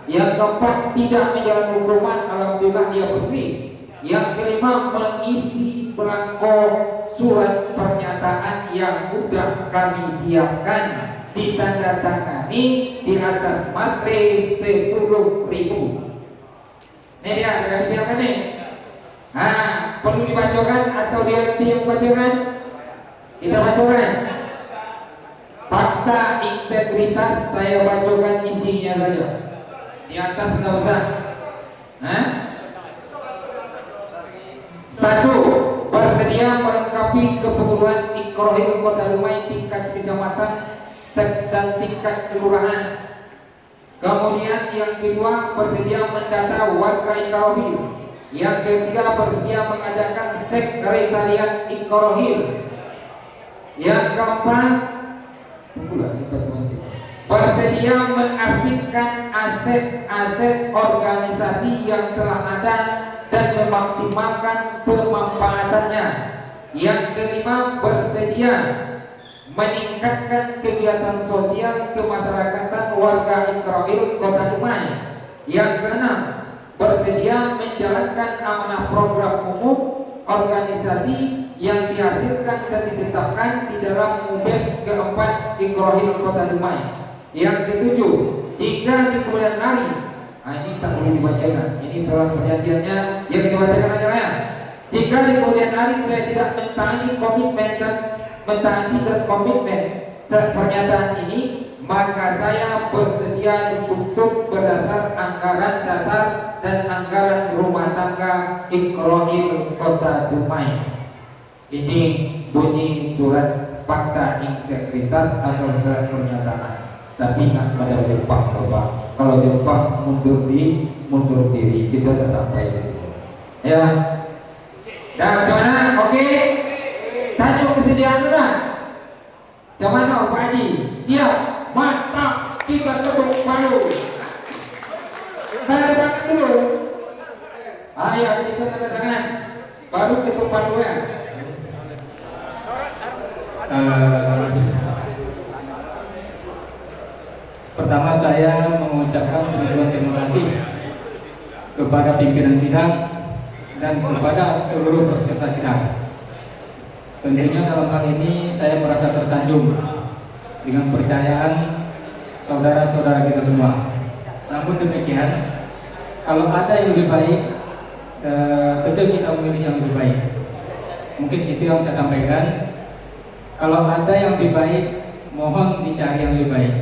Yang keempat, tidak menjalani hukuman. Alhamdulillah dia bersih. Yang kelima, mengisi belangko surat pernyataan yang sudah kami siapkan, ditandatangani di atas materai 10.000. Ini dia kami siapkan nih. Perlu dibacakan atau dia yang bacakan? Kita bacakan. Fakta integritas saya bacakan isinya saja. Di atas nggak usah. 1. Bersedia melengkapi kepengurusan Ikrohil Kota Dumai tingkat kecamatan dan tingkat kelurahan. Kemudian yang kedua, bersedia mendata warga Ikrohil. Yang ketiga, bersedia mengadakan sekretariat Ikrohil. Yang keempat, bersedia mengarsipkan aset-aset organisasi yang telah ada dan memaksimalkan pemanfaatannya. Yang kelima, bersedia meningkatkan kegiatan sosial kemasyarakatan warga Ikrohil Kota Dumai. Yang keenam, bersedia menjalankan amanah program umum organisasi yang dihasilkan dan ditetapkan di dalam UBS keempat Ikrohil Kota Dumai. Yang ketujuh, jika di kemudian hari, ini tak perlu dibacakan, ini soal perjanjiannya yang dibacakan aja ya. Jika di kemudian hari saya tidak mentaati komitmen pernyataan ini, maka saya bersedia ditutup berdasar anggaran dasar dan anggaran rumah tangga Ikrohil Kota Dumai. Ini bunyi surat fakta integritas atau surat pernyataan. Tapi ingat pada Jepang, Bapak. Kalau Jepang mundur diri, kita tak sampai itu. Ya. Dah, macam mana? Okey. Tajuk kesediaan sudah. Macam mana Pak Haji? Siap? Mantap. Kita ketuk palu. Tanda tangan dulu. Ayo kita tanda tangan. Baru ketuk palu ya. Pertama saya mengucapkan ribuan terima kasih kepada pimpinan sidang dan kepada seluruh peserta sidang. Tentunya dalam hal ini saya merasa tersanjung dengan percayaan saudara-saudara kita semua. Namun demikian, kalau ada yang lebih baik, betul kita memilih yang lebih baik. Mungkin itu yang saya sampaikan. Kalau ada yang lebih baik, mohon dicari yang lebih baik.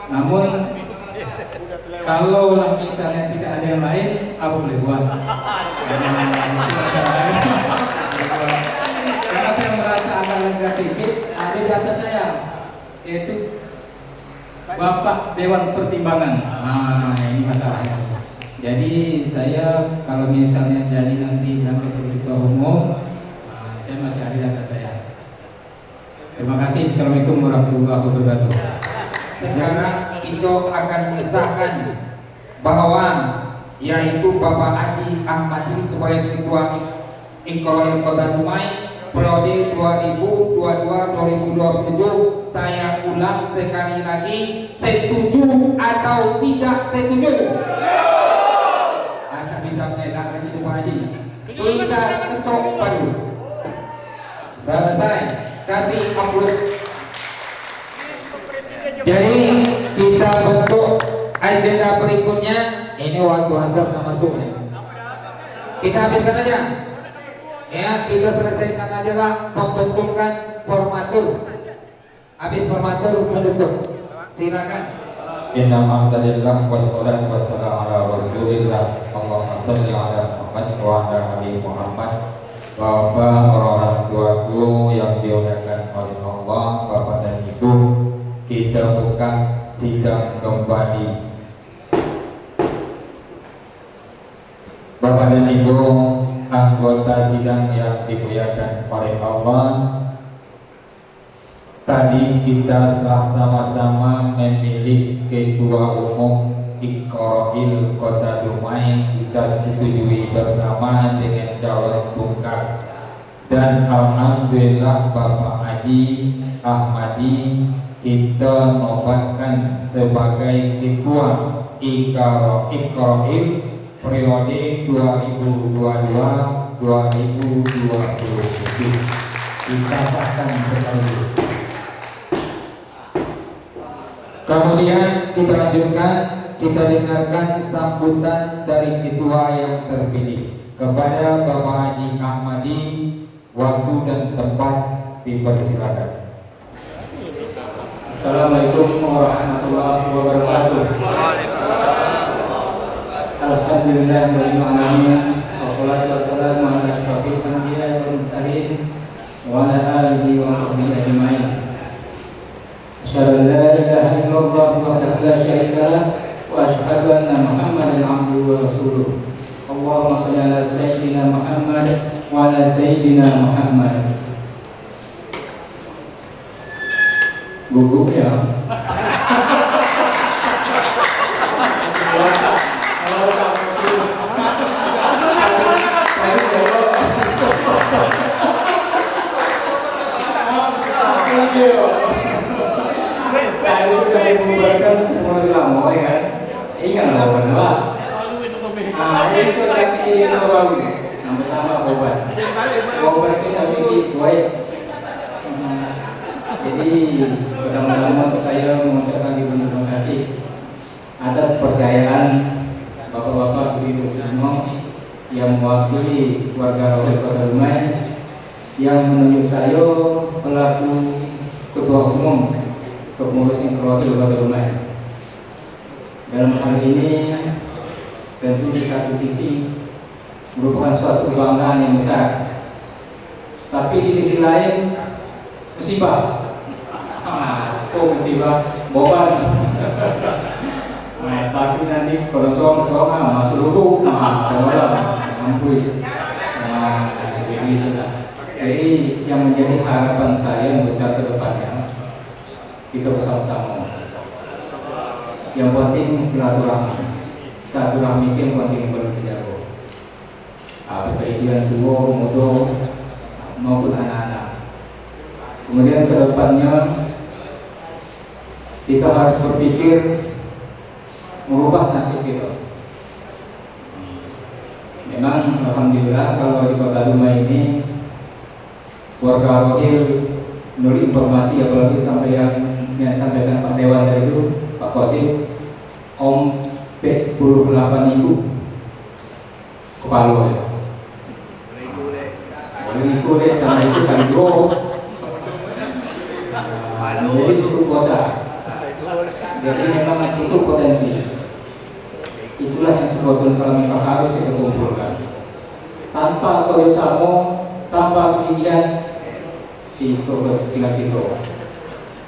Namun kalau misalnya tidak ada yang lain, apa boleh buat? Karena saya merasa agak lega sedikit, ada di atas saya, yaitu Bapak Dewan Pertimbangan. Nah, ini masalahnya. Jadi saya kalau misalnya jadi nanti sampai jadi ketua umum, saya masih ada di atas saya. Terima kasih. Assalamualaikum warahmatullahi wabarakatuh. Sekarang kita akan mengesahkan bahwa yaitu Bapak Haji Ahmadi sebagai Ketua Iqroil Kota Dumai periode 2022-2027. Saya ulang sekali lagi, setuju atau tidak setuju? Anda bisa mengelak lagi Bapak Haji. Kita ketok baru. Selesai. Kasih upload. Jadi kita bentuk agenda berikutnya. Ini waktu azab tak masuk nih. Kita habiskan aja. Ya, kita selesaikan aja lah pembentukan formatur. Habis formatur bentuk. Silakan. Inna hamdalillah wassalatu wassalamu ala rasulillah. Allahumma sholli ala Muhammad wa ala ali Muhammad. Bapak, orang tuaku yang dimuliakan oleh Allah, Bapak dan Ibu, kita buka sidang kembali. Bapak dan Ibu, anggota sidang yang dimuliakan oleh Allah, tadi kita telah sama-sama memilih ketua umum Iqroil Kota Dumai. Kita setujui bersama dengan calon tunggal, dan alhamdulillah Bapak Haji Ahmadi kita nobatkan sebagai ketua Iqroil periode 2022-2027. Kita sahkan sekali. Kemudian kita lanjutkan, kita dengarkan sambutan dari ketua yang terpilih. Kepada Bapak Haji Ahmadi, waktu dan tempat dipersilakan. Assalamualaikum warahmatullahi wabarakatuh. Alhamdulillahirabbil alamin. Wassalatu wassalamu ala asyrofil anbiya'i wal mursalin wa ala alihi wa sahbihi ajma'in. Asyhadu an la ilaha illallah wahdahu la syarika lah wa asyhadu anna Muhammadan abduhu wa rasuluh. Allahumma shalli ala sayyidina Muhammad wa ala sayyidina Muhammad. Gugup ya. Tadi itu kami membubarkan pengurus lama, ya kan? Ingat lah Pak. Itu lagi itu bagus. Yang pertama obat. Obat kita sedikit baik. Jadi pertama-tama saya mengucapkan terima kasih atas percayaan bapak-bapak ibu semua yang mewakili warga Kota Dumai yang menunjuk saya selaku ketua umum pengurus Iqroil Kota Dumai. Dalam hal ini tentu di satu sisi merupakan suatu kebanggaan yang besar, tapi di sisi lain musibah. Musibah beban. Nah, tapi nanti kalau soal masuk dulu, mampus. Nah, jadi itulah. Jadi yang menjadi harapan saya yang besar ke depannya, kita bersama-sama. Yang penting silaturahmi. Silaturahmi itu yang penting perlu dijaga. Baik itu yang tua, muda maupun anak-anak. Kemudian ke depannya kita harus berpikir merubah nasib kita. Memang alhamdulillah kalau di Kota Dumai ini warga Rohil menurut informasi apalagi sampai yang disampaikan Pak Dewan tadi itu, Pak Qasim, 48.000 kepala ya. Boleh ikut deh, karena itu kali 2. Jadi cukup kuasa. Jadi memang cukup potensi. Itulah yang sebetulnya selama harus kita kumpulkan. Tanpa kerjasama, tanpa kegigihan, tinggal cito.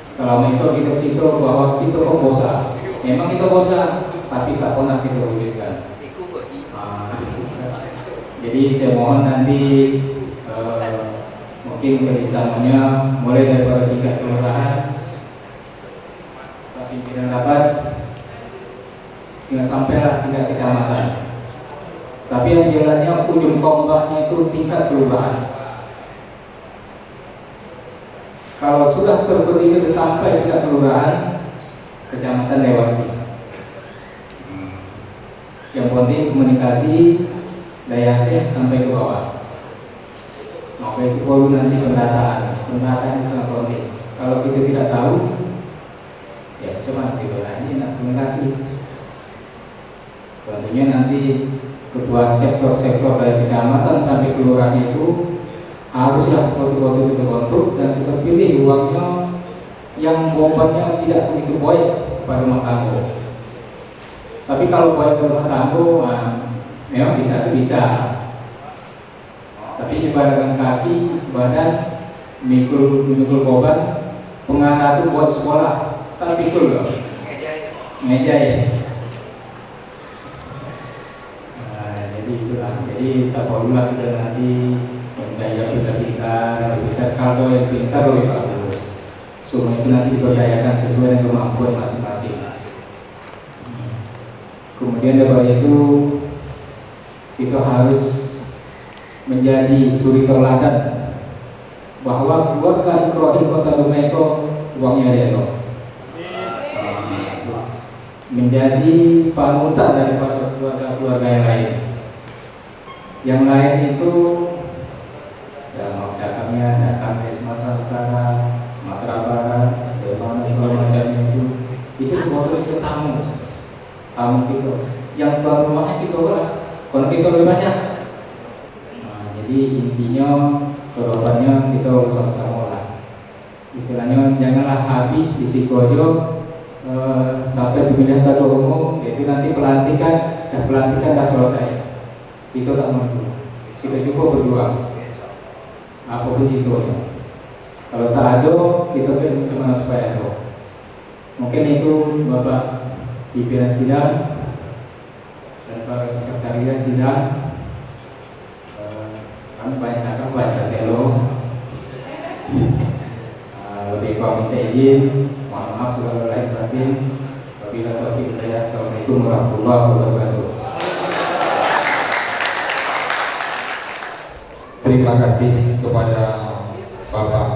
Selama itu kita cito bahwa kita kok bosan. Memang kita bosan, tapi tak pernah kita wujudkan. Jadi saya mohon nanti mungkin kerjasamanya mulai daripada tingkat kelurahan, pimpinan rapat, sehingga sampailah tingkat kecamatan. Tapi yang jelasnya ujung tombaknya itu tingkat kelurahan. Kalau sudah terkoordinir sampai tingkat kelurahan, kecamatan lewati. Yang penting komunikasi daya sampai ke bawah. Maka itu perlu nanti pendataan itu sangat penting. Kalau kita tidak tahu, ya cuma kita ini komunikasi. Tentunya nanti ketua sektor-sektor dari kecamatan sampai kelurahan itu haruslah betul-betul kita bentuk dan kita pilih uangnya yang bebannya tidak begitu baik kepada rumah tangga. Tapi kalau baik ke rumah tangga, memang bisa. Tapi ibaratkan kaki, badan, mikul beban, pengarah itu buat sekolah, tak pikul loh. Meja ya. Jadi itulah. Jadi tak perlulah kita nanti mencari pintar, kalau yang pintar lebih bagus. Semua itu nanti diberdayakan sesuai dengan kemampuan masing-masing. Kemudian daripada itu kita harus menjadi suri teladan bahwa keluarga Iqrohim Kota Dumeko uangnya ada menjadi panutan daripada keluarga-keluarga yang lain. Yang lain itu ya mau cakapnya datang dari Sumatera Utara, Sumatera Barat, dari mana segala macamnya itu sebetulnya itu tamu gitu. Yang tuan rumahnya kita lah, kalau kita lebih banyak. Jadi intinya kedepannya kita bersama-sama lah. Istilahnya janganlah habis di Sikojo sampai pemilihan ketua umum, yaitu nanti pelantikan dah selesai. Itu tak mampu. Kita cukup berjuang. Apapun itu. Kalau tak ada, kita cuma supaya ada. Mungkin itu Bapak pimpinan sidang dan para sekretariat sidang. Kami banyak cakap banyak telo. Lebih kurang minta izin, mohon maaf segala lain batin. Wabillahi taufiq wal hidayah. Assalamualaikum warahmatullahi wabarakatuh. Terima kasih kepada Bapak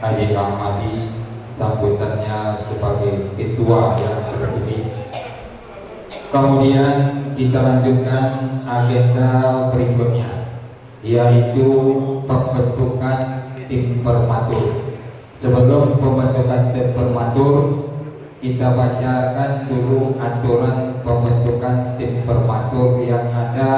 Haji Ahmadi sambutannya sebagai ketua yang terpilih. Kemudian kita lanjutkan agenda berikutnya, yaitu pembentukan tim permatur. Sebelum pembentukan tim permatur, kita bacakan dulu aturan pembentukan tim permatur yang ada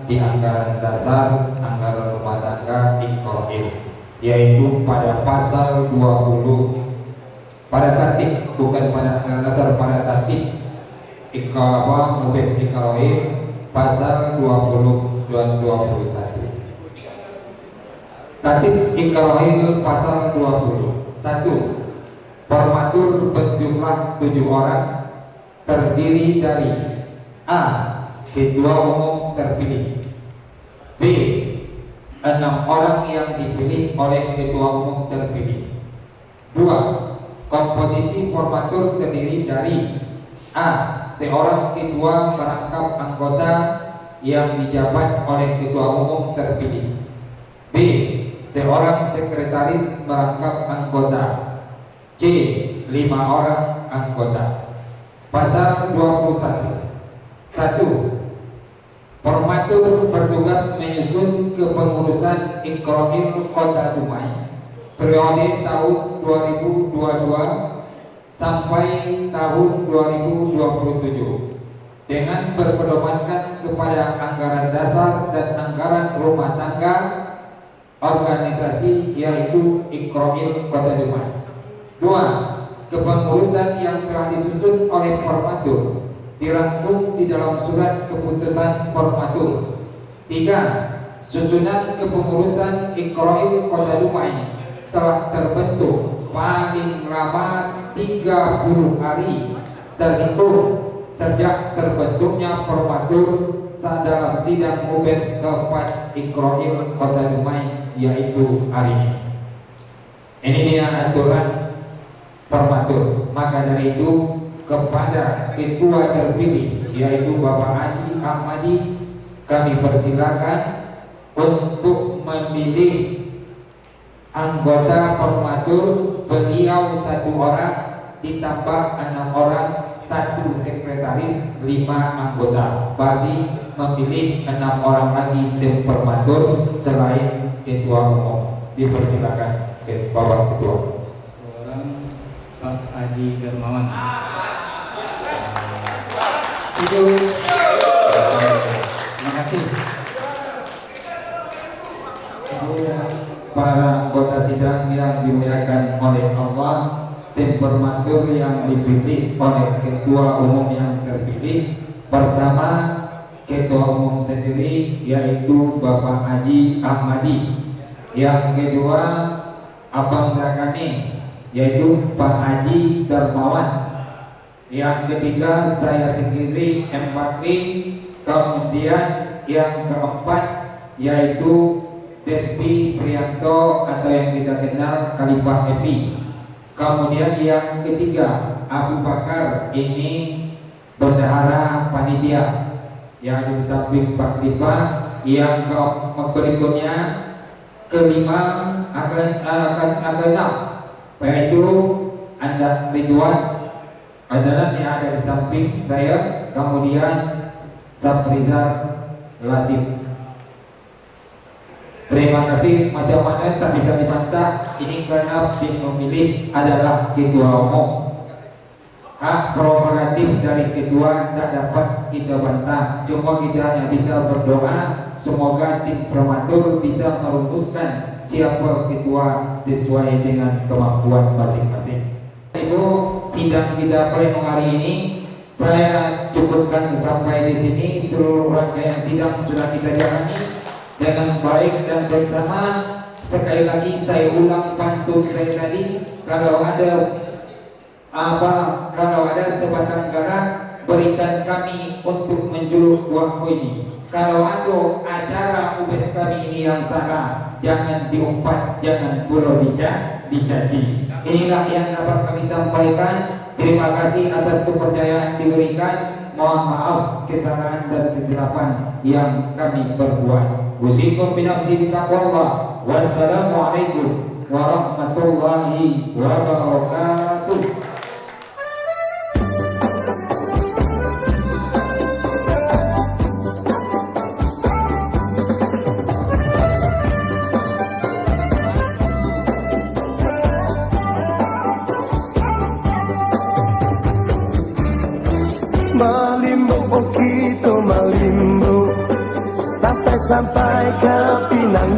di anggaran dasar anggaran rumah tangga Iqrohim, yaitu pada pasal 20 pada tatib, bukan pada anggaran dasar, pada tatib Iqrohim pasal 20 dan 21. Tatib Iqrohim pasal 20. 1. Permatur berjumlah 7 orang, terdiri dari A. Ketua umum terpilih, B. 6 orang yang dipilih oleh ketua umum terpilih. 2. Komposisi formatur terdiri dari A. Seorang ketua merangkap anggota yang dijabat oleh ketua umum terpilih, B. Seorang sekretaris merangkap anggota, C. 5 orang anggota. Pasal 21. 1. Formatur bertugas menyusun kepengurusan Iqrohim Kota Dumai periode tahun 2022 sampai tahun 2027 dengan berpedomankan kepada anggaran dasar dan anggaran rumah tangga organisasi, yaitu Iqroil Kota Dumai. 2. Kepengurusan yang telah disusun oleh Formatur dirangkum di dalam surat keputusan Formatur. 3. Susunan kepengurusan Iqroil Kota Dumai telah terbentuk paling lama 30 hari terhitung sejak terbentuknya Formatur dalam sidang MUBES keempat Iqroil Kota Dumai, yaitu hari ini. Ini dia aturan Formatur. Maka dari itu kepada ketua terpilih, yaitu Bapak Haji Ahmadi, kami persilakan untuk memilih anggota Formatur. Beliau 1 orang ditambah 6 orang, 1 sekretaris, 5 anggota. Berarti memilih 6 orang lagi tim Formatur selain ketua umum. Dipersilakan ke Bapak Ketua. Orang Pak Haji Dermawan. Itu. Terima kasih. Para anggota sidang yang dimuliakan oleh Allah, tim Formatur yang dipilih oleh ketua umum yang terpilih. Pertama, ketua umum sendiri, yaitu Bapak Haji Ahmadi. Yang kedua, abang kami, yaitu Pak Haji Dermawan. Yang ketiga, saya sendiri M. Bakri. Kemudian yang keempat, yaitu Despi Prianto atau yang kita kenal Khalifah Epi. Kemudian yang ketiga, Abu Bakar, ini bendahara panitia yang ada di samping Pak Khalifah. Yang berikutnya kelima akan enam, yaitu Anda Ridwan adalah yang ada di samping saya. Kemudian Saprizar Latif. Terima kasih. Macam mana tak bisa dibantah, ini karena yang memilih adalah ketua umum. Hak prerogatif dari ketua tidak dapat kita bantah. Cuma kita hanya bisa berdoa semoga tim Formatur bisa merumuskan siapa ketua sesuai dengan kemampuan masing-masing. Ibu, sidang kita pleno hari ini saya cukupkan sampai di sini. Seluruh rangkaian sidang sudah kita jalani dengan baik dan seksama. Sekali lagi saya ulang pantun saya tadi, kalau ada sebatang kara, berikan kami untuk menjuluk buahku ini. Kalau ada acara UBS kami ini yang salah, jangan diumpat, jangan pula dicaci. Inilah yang dapat kami sampaikan. Terima kasih atas kepercayaan diberikan. Mohon maaf kesalahan dan kesilapan yang kami perbuat. Usikum binafsi bitaqwallah. Wassalamualaikum warahmatullahi wabarakatuh. Malimbu, oh kita malimbu sampai ke Pinang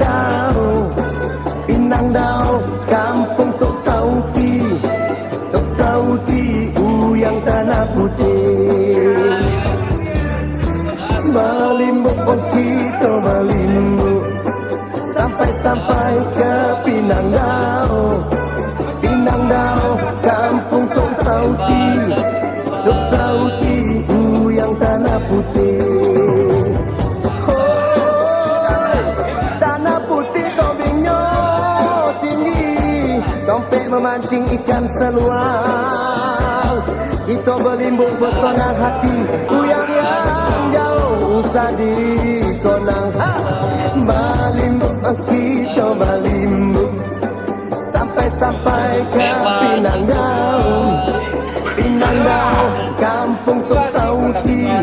Dao, kampung Tok Sauti, Uyang Tanah Putih. Malimbu, oh kita malimbu sampai ke Pinang Dao, kampung Tok Sauti, Uyang Tanah Putih. Memancing ikan seluar, kita berlimbuk bersonang hati. Uyang yang jauh usah dikonang. Berlimbuk kita berlimbuk sampai ke Pinang Dao, kampung Tok Sauti.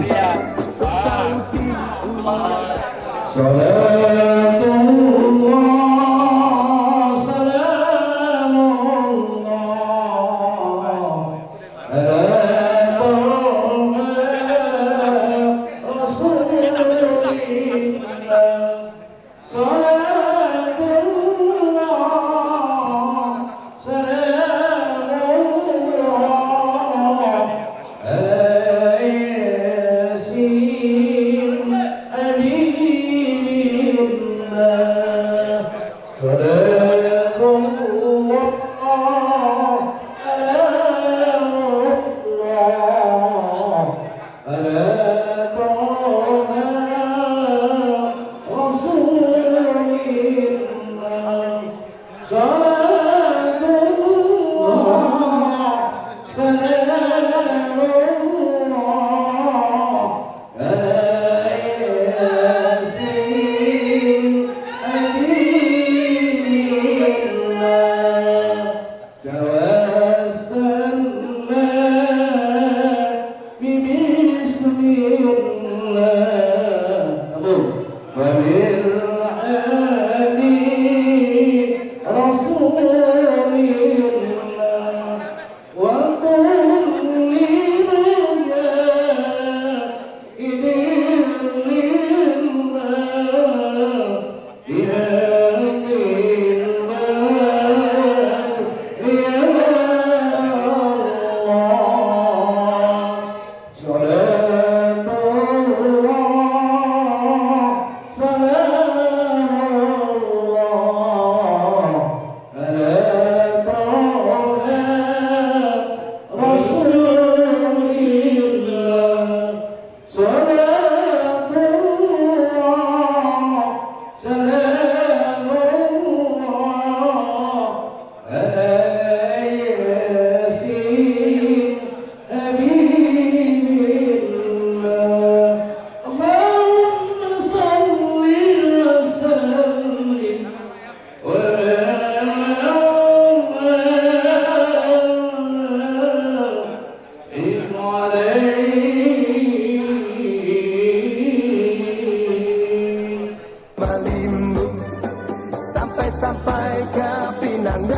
Sampai ke Pinang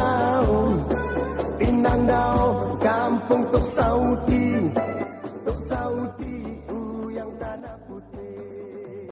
Dau, Kampung Tok Sauti.